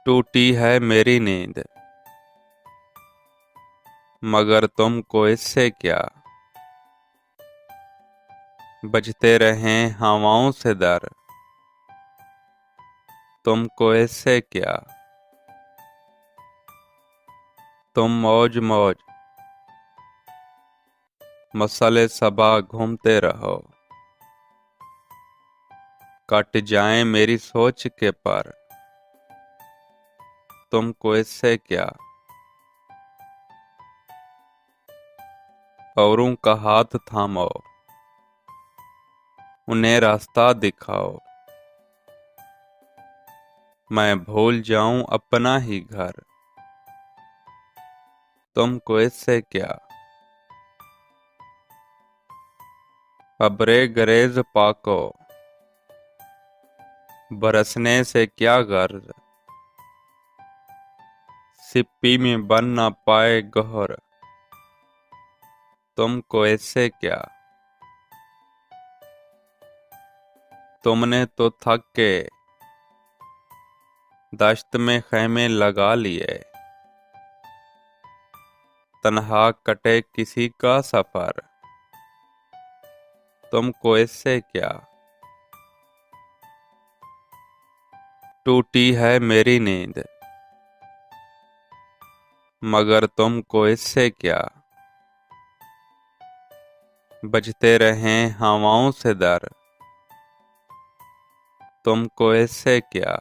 टूटी है मेरी नींद, मगर तुमको इससे क्या। बजते रहें हवाओं से दर, तुमको इससे क्या। तुम मौज मौज मसले सबा घूमते रहो, कट जाए मेरी सोच के पर, तुमको इससे क्या। औरों का हाथ थामो, उन्हें रास्ता दिखाओ, मैं भूल जाऊं अपना ही घर, तुमको इससे क्या। अबरे गरेज पाको, बरसने से क्या गर्ज, सिप्पी में बन ना पाए गहर, तुमको इससे क्या। तुमने तो थक के दश्त में खैमे लगा लिए, तन्हा कटे किसी का सफर, तुमको इससे क्या। टूटी है मेरी नींद, मगर तुमको इससे क्या। बजते रहें हवाओं से दर, तुमको इससे क्या।